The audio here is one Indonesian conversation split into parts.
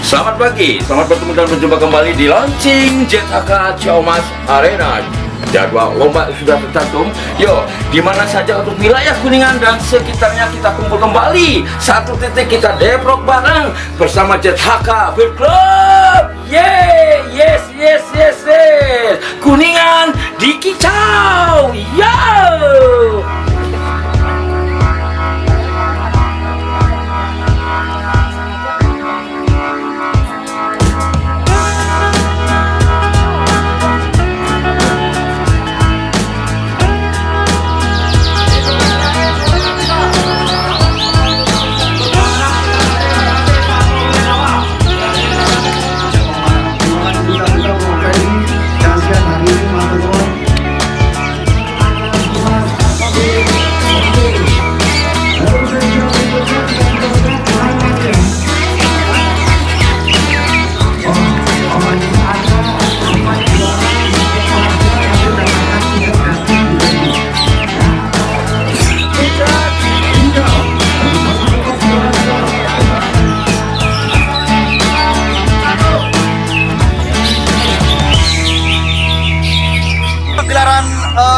Selamat pagi, selamat bertemu dan berjumpa kembali di Launching JHK Ciomas Arena. Jadwal lomba sudah tercantum. Yo, di mana saja untuk wilayah Kuningan dan sekitarnya kita kumpul kembali. Satu titik kita deprok bareng bersama JHK Berkicau. Yeay, yes. Kuningan dikicau. Yo.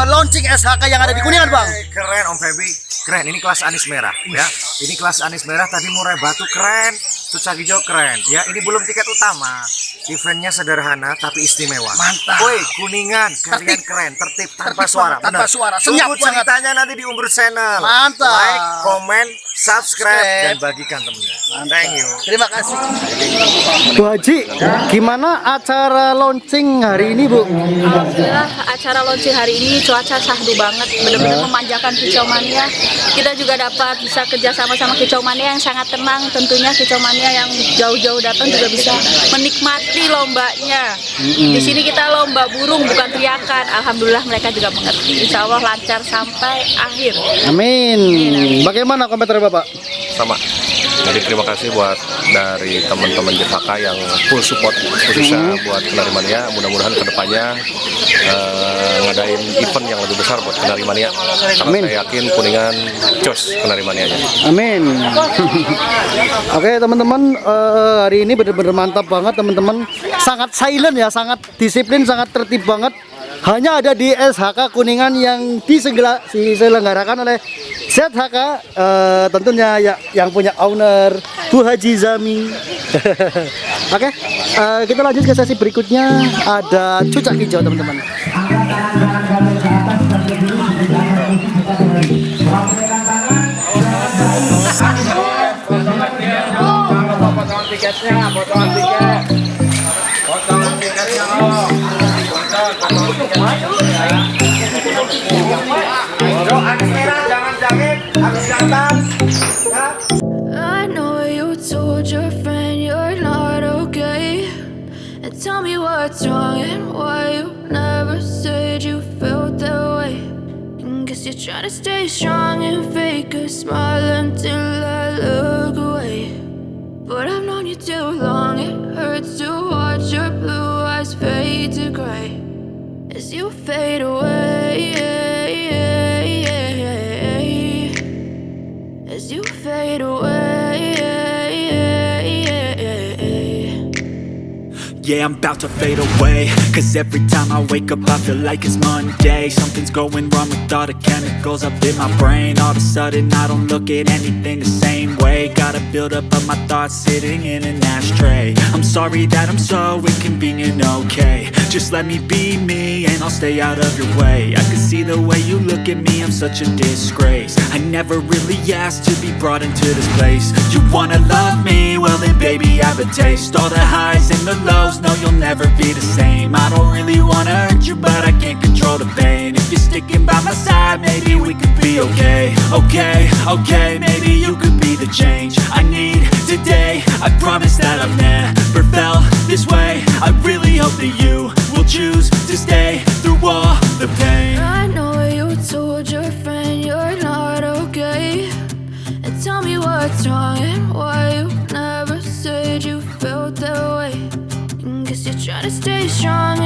Launching SHK yang ada di Kuningan, Bang. Keren Om Febi, keren. Ini kelas anis merah ya. Ini kelas anis merah, tadi murai batu keren, cucak hijau keren ya. Ini belum tiket utama. Eventnya sederhana tapi istimewa. Mantap. Woi, Kuningan, kalian keren, tertib tanpa suara. Tanpa suara. Tunggu ceritanya nanti di Umbrut Channel. Mantap. Like, komen, subscribe dan bagikan temennya. Thank you. Terima kasih. Bu Haji, gimana acara launching hari ini, Bu? Alhamdulillah acara launching hari ini cuaca sahdu banget, benar-benar memanjakan kicau mania. Kita juga dapat bisa kerja sama kicau mania yang sangat tenang, tentunya kicau mania yang jauh-jauh datang juga bisa menikmati lombanya. Di sini kita lomba burung bukan teriakan. Alhamdulillah mereka juga mengerti. Insya Allah lancar sampai akhir. Amin. Bagaimana komentar Bapak? Sama. Jadi terima kasih buat dari teman-teman JHK yang full support khususnya buat Kenari Mania. Mudah-mudahan kedepannya ngadain event yang lebih besar buat Kenari Mania. Karena saya yakin Kuningan jos Kenari Manianya. Amin. Oke teman-teman, hari ini benar-benar mantap banget teman-teman. Sangat silent ya, sangat disiplin, sangat tertib banget. Hanya ada di SHK Kuningan yang diselenggarakan oleh ZHK, tentunya ya, yang punya owner Bu Haji Zami. Oke, kita lanjut ke sesi berikutnya. Ada cucak hijau teman-teman. Potongan tiketnya. I know you told your friend you're not okay, and tell me what's wrong and why you never said you felt that way. And guess you're trying to stay strong and fake a smile until I look away. But I've known you too long, it hurts to watch your blue eyes fade to gray as you fade away, as you fade away. Yeah, I'm about to fade away, cause every time I wake up I feel like it's Monday. Something's going wrong with all the chemicals up in my brain. All of a sudden I don't look at anything the same way. Gotta build up of my thoughts sitting in an ashtray. I'm sorry that I'm so inconvenient, okay. Just let me be me and I'll stay out of your way. I can see the way you look at me, I'm such a disgrace. I never really asked to be brought into this place. You wanna love me? Well then baby I have a taste. All the highs and the lows, no you'll never be the same. I don't really wanna hurt you but I can't control the pain. If you're sticking by my side maybe we could be okay. Okay, maybe you could be the change I need today. I promise that I've never felt this way. I really hope that you will choose to stay through all the pain. I know you told your friend you're not okay, and tell me what's wrong and why you never said you felt that way. And guess you're trying to stay strong